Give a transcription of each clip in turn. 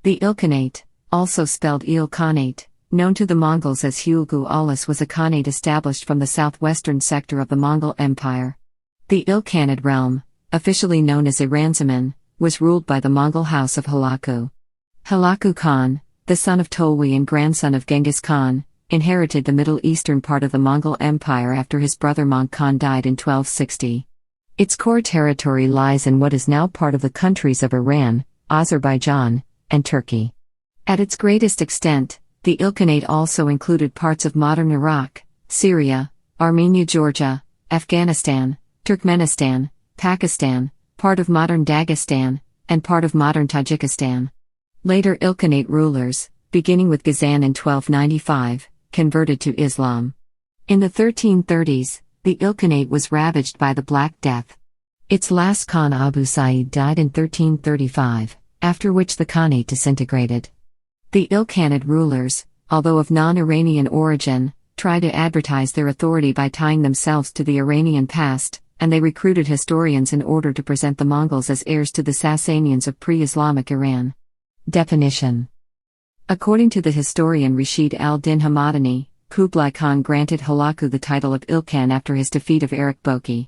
The Ilkhanate, also spelled Il-khanate, known to the Mongols as Hülegü Ulus, was a khanate established from the southwestern sector of the Mongol Empire. The Ilkhanid realm, officially known as Iranzamin, was ruled by the Mongol House of Hulagu. Hulagu Khan, the son of Tolui and grandson of Genghis Khan, inherited the Middle Eastern part of the Mongol Empire after his brother Möngke Khan died in 1260. Its core territory lies in what is now part of the countries of Iran, Azerbaijan, and Turkey. At its greatest extent, the Ilkhanate also included parts of modern Iraq, Syria, Armenia, Georgia, Afghanistan, Turkmenistan, Pakistan, part of modern Dagestan, and part of modern Tajikistan. Later Ilkhanate rulers, beginning with Ghazan in 1295, converted to Islam. In the 1330s, the Ilkhanate was ravaged by the Black Death. Its last Khan Abu Sa'id died in 1335, after which the Khanate disintegrated. The Ilkhanid rulers, although of non-Iranian origin, tried to advertise their authority by tying themselves to the Iranian past, and they recruited historians in order to present the Mongols as heirs to the Sasanians of pre-Islamic Iran. Definition. According to the historian Rashid al-Din Hamadani, Kublai Khan granted Hulagu the title of Ilkhan after his defeat of Erik Boki.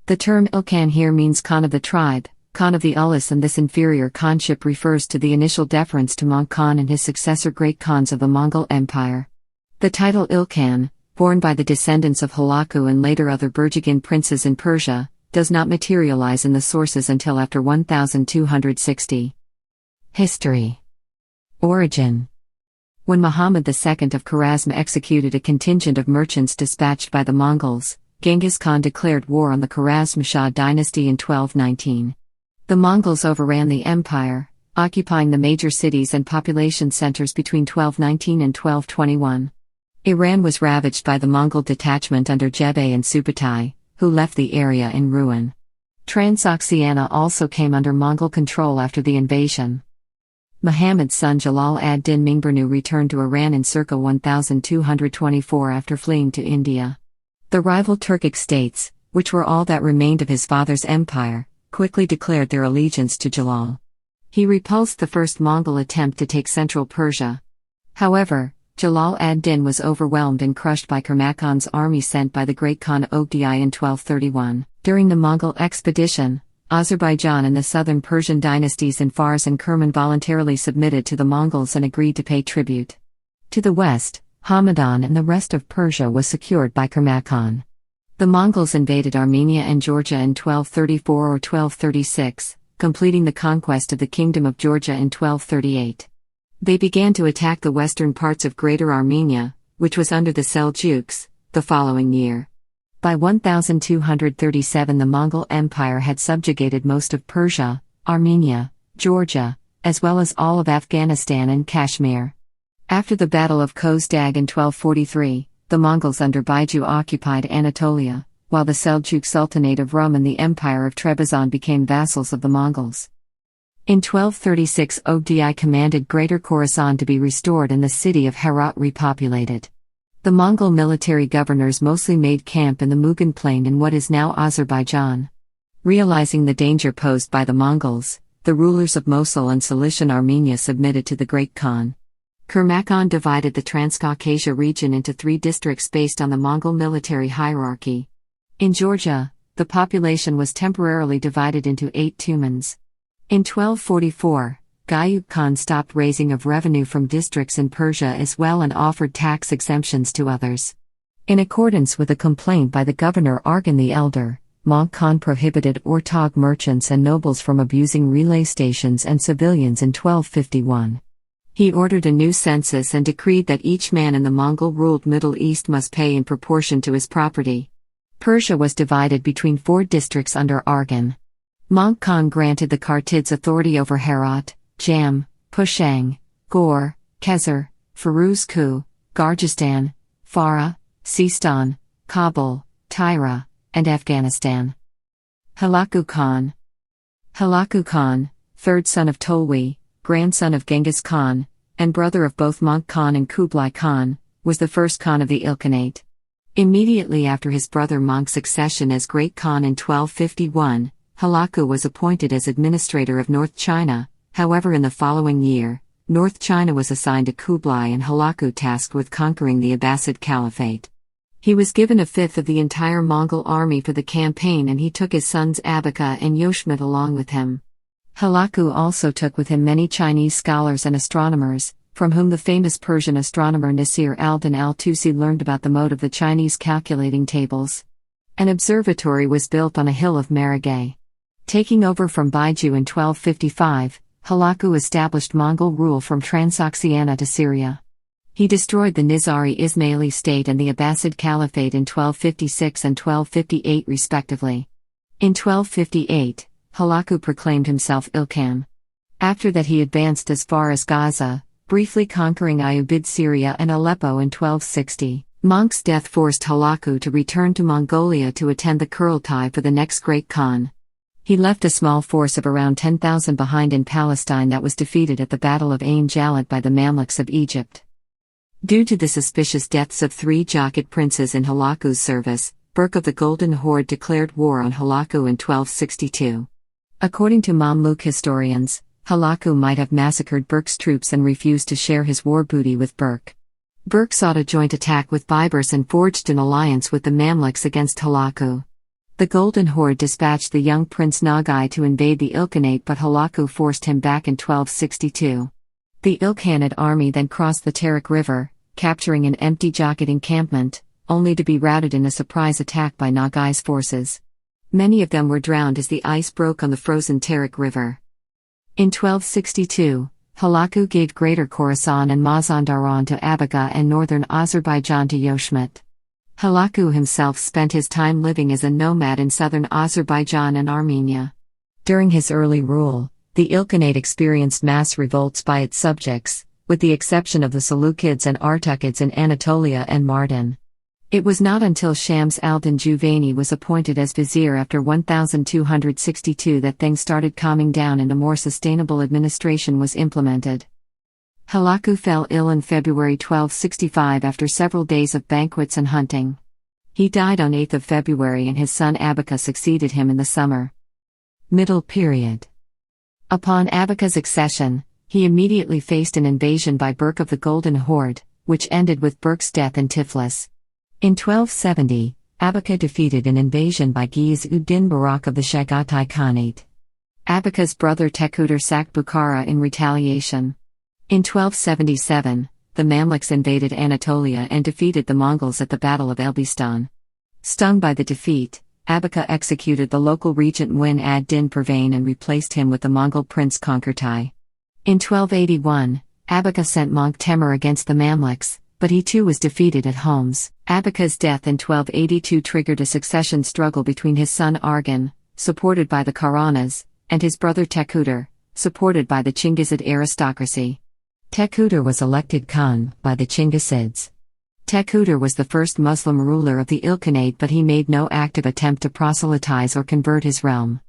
The term Ilkhan here means Khan of the tribe, Khan of the Ulus, and this inferior Khanship refers to the initial deference to Mongke Khan and his successor Great Khans of the Mongol Empire. The title Ilkhan, borne by the descendants of Hulagu and later other Burjigin princes in Persia, does not materialize in the sources until after 1260. History. Origin. When Muhammad II of Khwarezm executed a contingent of merchants dispatched by the Mongols, Genghis Khan declared war on the Khwarezm Shah dynasty in 1219. The Mongols overran the empire, occupying the major cities and population centers between 1219 and 1221. Iran was ravaged by the Mongol detachment under Jebei and Subutai, who left the area in ruin. Transoxiana also came under Mongol control after the invasion. Muhammad's son Jalal ad-Din Mingburnu returned to Iran in circa 1224 after fleeing to India. The rival Turkic states, which were all that remained of his father's empire, quickly declared their allegiance to Jalal. He repulsed the first Mongol attempt to take central Persia. However, Jalal ad-Din was overwhelmed and crushed by Kermakan's army sent by the Great Khan Ogdi in 1231. During the Mongol expedition, Azerbaijan and the southern Persian dynasties in Fars and Kerman voluntarily submitted to the Mongols and agreed to pay tribute. To the west, Hamadan and the rest of Persia was secured by Kermakan. The Mongols invaded Armenia and Georgia in 1234 or 1236, completing the conquest of the Kingdom of Georgia in 1238. They began to attack the western parts of Greater Armenia, which was under the Seljuks, the following year. By 1237 the Mongol Empire had subjugated most of Persia, Armenia, Georgia, as well as all of Afghanistan and Kashmir. After the Battle of Khosdag in 1243, the Mongols under Baiju occupied Anatolia, while the Seljuk Sultanate of Rum and the Empire of Trebizond became vassals of the Mongols. In 1236 Ogdi commanded Greater Khorasan to be restored and the city of Herat repopulated. The Mongol military governors mostly made camp in the Mugan Plain in what is now Azerbaijan. Realizing the danger posed by the Mongols, the rulers of Mosul and Cilician Armenia submitted to the Great Khan. Kermakan divided the Transcaucasia region into 3 districts based on the Mongol military hierarchy. In Georgia, the population was temporarily divided into 8 tumans. In 1244, Gayub Khan stopped raising of revenue from districts in Persia as well and offered tax exemptions to others. In accordance with a complaint by the governor Arghun the Elder, Möngke Khan prohibited Ortog merchants and nobles from abusing relay stations and civilians in 1251. He ordered a new census and decreed that each man in the Mongol-ruled Middle East must pay in proportion to his property. Persia was divided between 4 districts under Arghun. Möngke Khan granted the Kartids authority over Herat, Jam, Pushang, Gor, Khezr, Firuzkoh, Gargistan, Farah, Sistan, Kabul, Tyra, and Afghanistan. Hulagu Khan. Hulagu Khan, third son of Tolui, grandson of Genghis Khan, and brother of both Möngke Khan and Kublai Khan, was the first Khan of the Ilkhanate. Immediately after his brother Möngke's succession as Great Khan in 1251, Hulagu was appointed as administrator of North China. However, in the following year, North China was assigned to Kublai and Hulagu tasked with conquering the Abbasid Caliphate. He was given a fifth of the entire Mongol army for the campaign, and he took his sons Abaka and Yoshmut along with him. Hulagu also took with him many Chinese scholars and astronomers, from whom the famous Persian astronomer Nasir al-Din al-Tusi learned about the mode of the Chinese calculating tables. An observatory was built on a hill of Maragay. Taking over from Baiju in 1255, Hulagu established Mongol rule from Transoxiana to Syria. He destroyed the Nizari Ismaili state and the Abbasid Caliphate in 1256 and 1258 respectively. In 1258, Hulagu proclaimed himself Ilkhan. After that he advanced as far as Gaza, briefly conquering Ayyubid Syria and Aleppo in 1260. Möngke's death forced Hulagu to return to Mongolia to attend the Kurultai for the next great Khan. He left a small force of around 10,000 behind in Palestine that was defeated at the Battle of Ain Jalut by the Mamluks of Egypt. Due to the suspicious deaths of 3 Jochid princes in Hulagu's service, Berke of the Golden Horde declared war on Hulagu in 1262. According to Mamluk historians, Hulagu might have massacred Berke's troops and refused to share his war booty with Berke. Berke sought a joint attack with Baibars and forged an alliance with the Mamluks against Hulagu. The Golden Horde dispatched the young Prince Nagai to invade the Ilkhanate, but Hulagu forced him back in 1262. The Ilkhanid army then crossed the Tarik River, capturing an empty Jochid encampment, only to be routed in a surprise attack by Nagai's forces. Many of them were drowned as the ice broke on the frozen Tarik River. In 1262, Hulagu gave Greater Khorasan and Mazandaran to Abaka and northern Azerbaijan to Yoshmut. Hulagu himself spent his time living as a nomad in southern Azerbaijan and Armenia. During his early rule, the Ilkhanate experienced mass revolts by its subjects, with the exception of the Seleucids and Artukids in Anatolia and Mardin. It was not until Shams al-Din Juvayni was appointed as vizier after 1262 that things started calming down and a more sustainable administration was implemented. Hulagu fell ill in February 1265 after several days of banquets and hunting. He died on 8 February and his son Abaka succeeded him in the summer. Middle period. Upon Abaka's accession, he immediately faced an invasion by Berke of the Golden Horde, which ended with Berke's death in Tiflis. In 1270, Abaka defeated an invasion by Ghiyas-ud-Din Barak of the Chagatai Khanate. Abaka's brother Tekuder sacked Bukhara in retaliation. In 1277, the Mamluks invaded Anatolia and defeated the Mongols at the Battle of Elbistan. Stung by the defeat, Abaka executed the local regent Muin ad-Din Pervane and replaced him with the Mongol prince Konkurtai. In 1281, Abaka sent Möngke Temür against the Mamluks, but he too was defeated at Homs. Abaka's death in 1282 triggered a succession struggle between his son Arghun, supported by the Kharanas, and his brother Tekuder, supported by the Chinggisid aristocracy. Tekuder was elected Khan by the Chinggisids. Tekuder was the first Muslim ruler of the Ilkhanate, but he made no active attempt to proselytize or convert his realm.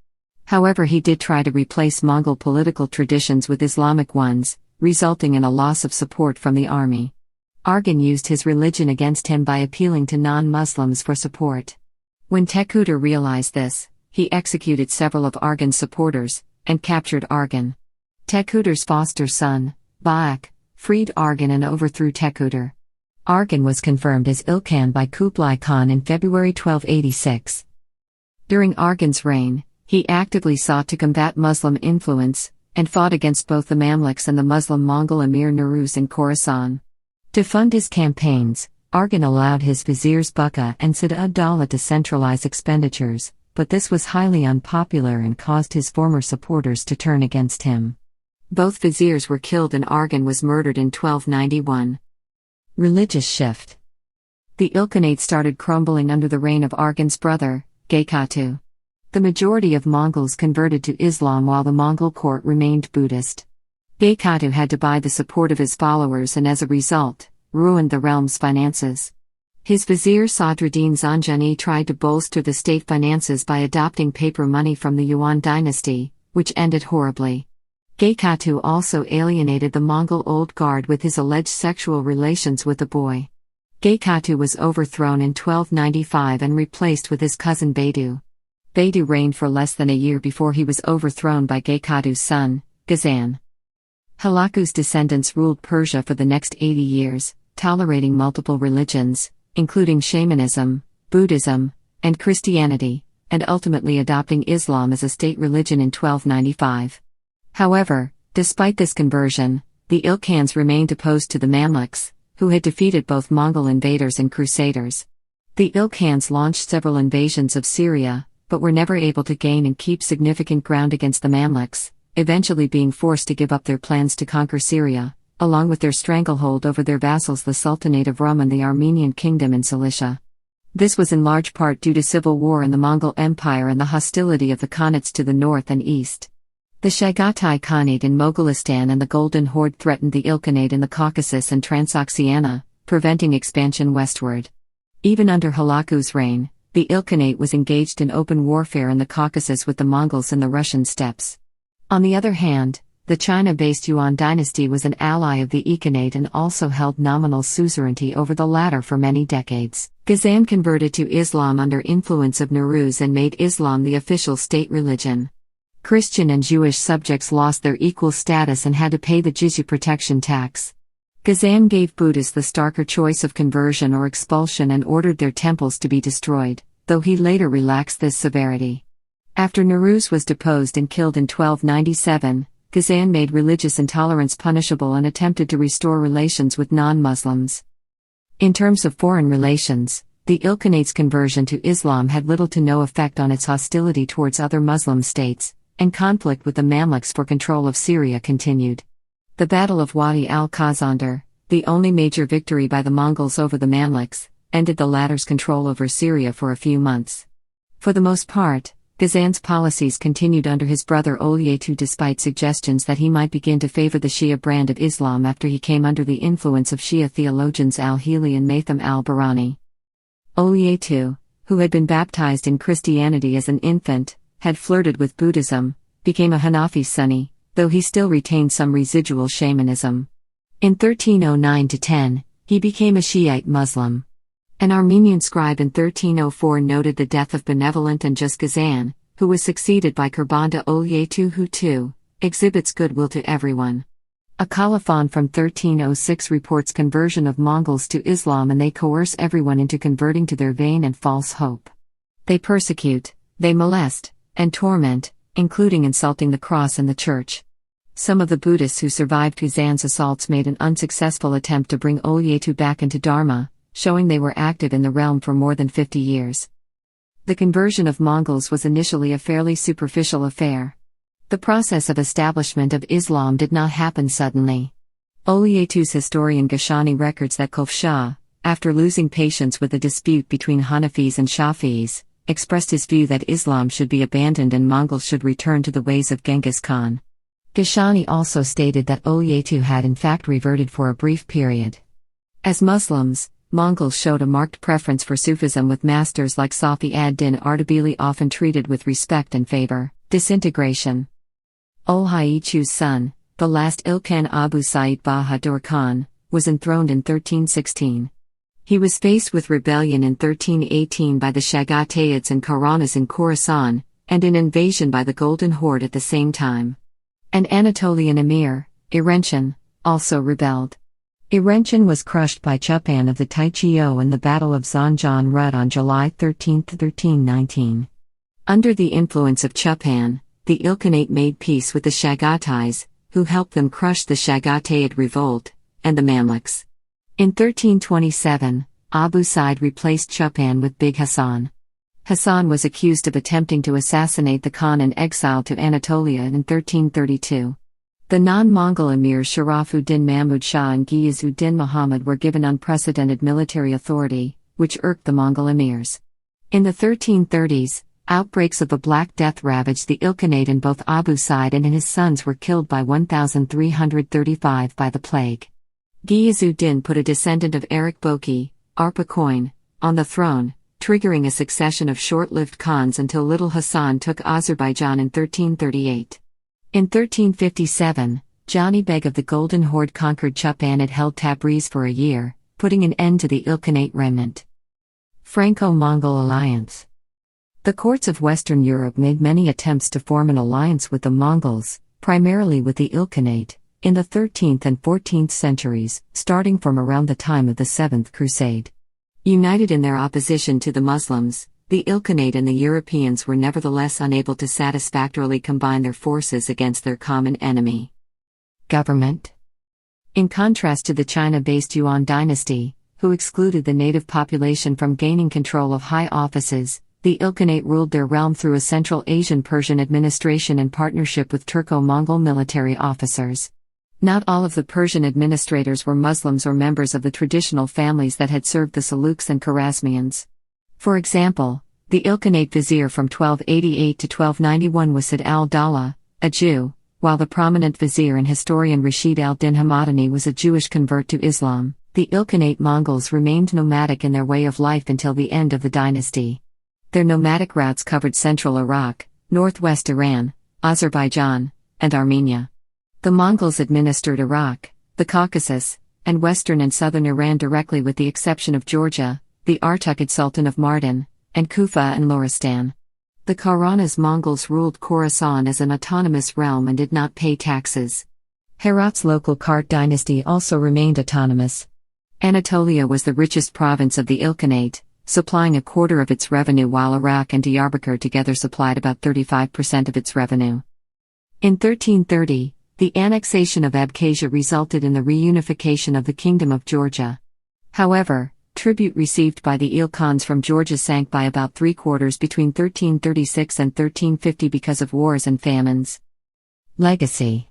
However, he did try to replace Mongol political traditions with Islamic ones, resulting in a loss of support from the army. Arghun used his religion against him by appealing to non-Muslims for support. When Tekuder realized this, he executed several of Arghun's supporters, and captured Arghun. Tekuder's foster son, Baak, freed Arghun and overthrew Tekuder. Arghun was confirmed as Ilkhan by Kublai Khan in February 1286. During Arghun's reign, he actively sought to combat Muslim influence, and fought against both the Mamluks and the Muslim Mongol emir Nuruz in Khorasan. To fund his campaigns, Arghun allowed his viziers Buka and Sad-ud-Dawla to centralize expenditures, but this was highly unpopular and caused his former supporters to turn against him. Both viziers were killed and Arghun was murdered in 1291. Religious shift. The Ilkhanate started crumbling under the reign of Arghun's brother, Gekkatu. The majority of Mongols converted to Islam while the Mongol court remained Buddhist. Gekkatu had to buy the support of his followers and as a result, ruined the realm's finances. His vizier Sadruddin Zanjani tried to bolster the state finances by adopting paper money from the Yuan dynasty, which ended horribly. Gekkatu also alienated the Mongol old guard with his alleged sexual relations with a boy. Gekkatu was overthrown in 1295 and replaced with his cousin Baidu. Baidu reigned for less than a year before he was overthrown by Gekkatu's son, Ghazan. Hulagu's descendants ruled Persia for the next 80 years, tolerating multiple religions, including shamanism, Buddhism, and Christianity, and ultimately adopting Islam as a state religion in 1295. However, despite this conversion, the Ilkhans remained opposed to the Mamluks, who had defeated both Mongol invaders and crusaders. The Ilkhans launched several invasions of Syria, but were never able to gain and keep significant ground against the Mamluks, eventually being forced to give up their plans to conquer Syria, along with their stranglehold over their vassals the Sultanate of Rum and the Armenian Kingdom in Cilicia. This was in large part due to civil war in the Mongol Empire and the hostility of the Khanates to the north and east. The Chagatai Khanate in Mogolistan and the Golden Horde threatened the Ilkhanate in the Caucasus and Transoxiana, preventing expansion westward. Even under Hulagu's reign, the Ilkhanate was engaged in open warfare in the Caucasus with the Mongols in the Russian steppes. On the other hand, the China-based Yuan dynasty was an ally of the Ilkhanate and also held nominal suzerainty over the latter for many decades. Ghazan converted to Islam under influence of Nuruz and made Islam the official state religion. Christian and Jewish subjects lost their equal status and had to pay the jizya protection tax. Ghazan gave Buddhists the starker choice of conversion or expulsion and ordered their temples to be destroyed, though he later relaxed this severity. After Nuruz was deposed and killed in 1297, Ghazan made religious intolerance punishable and attempted to restore relations with non-Muslims. In terms of foreign relations, the Ilkhanate's conversion to Islam had little to no effect on its hostility towards other Muslim states, and conflict with the Mamluks for control of Syria continued. The Battle of Wadi al-Khazandar, the only major victory by the Mongols over the Mamluks, ended the latter's control over Syria for a few months. For the most part, Ghazan's policies continued under his brother Olyetu despite suggestions that he might begin to favor the Shia brand of Islam after he came under the influence of Shia theologians al-Hili and Maitham al-Barani. Olyetu, who had been baptized in Christianity as an infant, had flirted with Buddhism, became a Hanafi Sunni, though he still retained some residual shamanism. In 1309-10, he became a Shiite Muslim. An Armenian scribe in 1304 noted the death of benevolent and just Ghazan, who was succeeded by Kurbanda Olyetu who too exhibits goodwill to everyone. A colophon from 1306 reports conversion of Mongols to Islam and they coerce everyone into converting to their vain and false hope. They persecute, they molest, and torment, including insulting the cross and the church. Some of the Buddhists who survived Ghazan's assaults made an unsuccessful attempt to bring Olyetu back into Dharma, showing they were active in the realm for more than 50 years. The conversion of Mongols was initially a fairly superficial affair. The process of establishment of Islam did not happen suddenly. Olyetu's historian Gashani records that Kulf Shah, after losing patience with a dispute between Hanafis and Shafis, expressed his view that Islam should be abandoned and Mongols should return to the ways of Genghis Khan. Gashani also stated that Olyetu had in fact reverted for a brief period. As Muslims, Mongols showed a marked preference for Sufism with masters like Safi ad-Din Ardabili often treated with respect and favor. Disintegration. Olyetu's son, the last Ilkhan Abu Sa'id Bahadur Khan, was enthroned in 1316. He was faced with rebellion in 1318 by the Chagatayids and Khuranas in Khorasan, and an invasion by the Golden Horde at the same time. An Anatolian emir, Iranzamin, also rebelled. Iranzamin was crushed by Chupan of the Taichio in the Battle of Zanjan Rud on July 13, 1319. Under the influence of Chupan, the Ilkhanate made peace with the Chagatais, who helped them crush the Chagatayid revolt, and the Mamluks. In 1327, Abu Sa'id replaced Chupan with Big Hassan. Hassan was accused of attempting to assassinate the Khan and exiled to Anatolia in 1332. The non-Mongol emirs Sharafuddin Mahmud Shah and Ghiyasuddin Muhammad were given unprecedented military authority, which irked the Mongol emirs. In the 1330s, outbreaks of the Black Death ravaged the Ilkhanate and both Abu Sa'id and his sons were killed by 1335 by the plague. Ghiyasuddin put a descendant of Erik Boki, Arpacoin, on the throne, triggering a succession of short-lived Khans until Little Hassan took Azerbaijan in 1338. In 1357, Jani Beg of the Golden Horde conquered Chupan and held Tabriz for a year, putting an end to the Ilkhanate remnant. Franco-Mongol alliance. The courts of Western Europe made many attempts to form an alliance with the Mongols, primarily with the Ilkhanate, in the 13th and 14th centuries, starting from around the time of the Seventh Crusade. United in their opposition to the Muslims, the Ilkhanate and the Europeans were nevertheless unable to satisfactorily combine their forces against their common enemy. Government. In contrast to the China-based Yuan dynasty, who excluded the native population from gaining control of high offices, the Ilkhanate ruled their realm through a Central Asian Persian administration in partnership with Turco-Mongol military officers. Not all of the Persian administrators were Muslims or members of the traditional families that had served the Seleuks and Khwarezmians. For example, the Ilkhanate vizier from 1288 to 1291 was Said al-Dawla, a Jew, while the prominent vizier and historian Rashid al-Din Hamadani was a Jewish convert to Islam. The Ilkhanate Mongols remained nomadic in their way of life until the end of the dynasty. Their nomadic routes covered central Iraq, northwest Iran, Azerbaijan, and Armenia. The Mongols administered Iraq, the Caucasus, and western and southern Iran directly with the exception of Georgia, the Artukid Sultan of Mardin, and Kufa and Loristan. The Kharanas Mongols ruled Khorasan as an autonomous realm and did not pay taxes. Herat's local Kart dynasty also remained autonomous. Anatolia was the richest province of the Ilkhanate, supplying a quarter of its revenue, while Iraq and Diyarbakir together supplied about 35% of its revenue. In 1330, the annexation of Abkhazia resulted in the reunification of the Kingdom of Georgia. However, tribute received by the Il-Khans from Georgia sank by about three-quarters between 1336 and 1350 because of wars and famines. Legacy.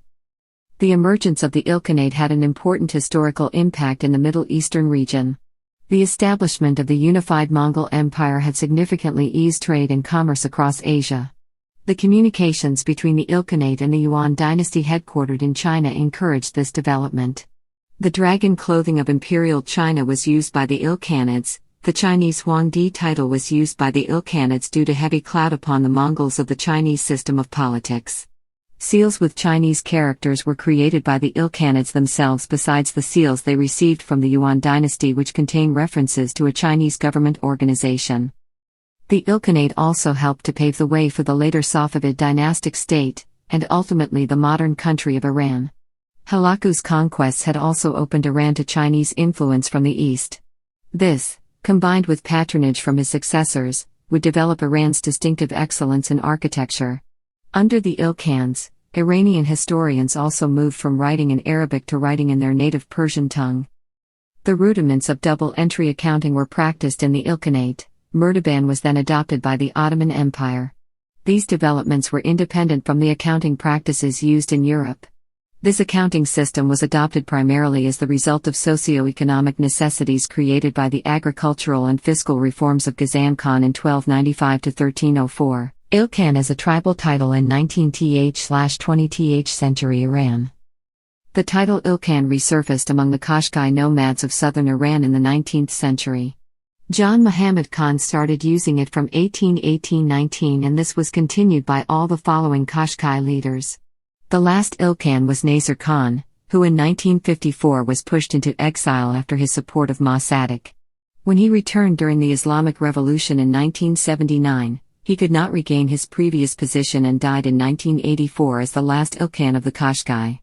The emergence of the Ilkhanate had an important historical impact in the Middle Eastern region. The establishment of the unified Mongol Empire had significantly eased trade and commerce across Asia. The communications between the Ilkhanate and the Yuan dynasty headquartered in China encouraged this development. The dragon clothing of imperial China was used by the Ilkhanids. The Chinese Huangdi title was used by the Ilkhanids due to heavy clout upon the Mongols of the Chinese system of politics. Seals with Chinese characters were created by the Ilkhanids themselves besides the seals they received from the Yuan dynasty, which contain references to a Chinese government organization. The Ilkhanate also helped to pave the way for the later Safavid dynastic state, and ultimately the modern country of Iran. Hulagu's conquests had also opened Iran to Chinese influence from the east. This, combined with patronage from his successors, would develop Iran's distinctive excellence in architecture. Under the Ilkhans, Iranian historians also moved from writing in Arabic to writing in their native Persian tongue. The rudiments of double-entry accounting were practiced in the Ilkhanate. Murtaban was then adopted by the Ottoman Empire. These developments were independent from the accounting practices used in Europe. This accounting system was adopted primarily as the result of socio-economic necessities created by the agricultural and fiscal reforms of Ghazan Khan in 1295 to 1304. Ilkhan as a tribal title in 19th/20th century Iran. The title Ilkhan resurfaced among the Qashqai nomads of southern Iran in the 19th century. John Muhammad Khan started using it from 1818-19, and this was continued by all the following Qashqai leaders. The last Ilkhan was Nasir Khan, who in 1954 was pushed into exile after his support of Mossadegh. When he returned during the Islamic Revolution in 1979, he could not regain his previous position and died in 1984 as the last Ilkhan of the Qashqai.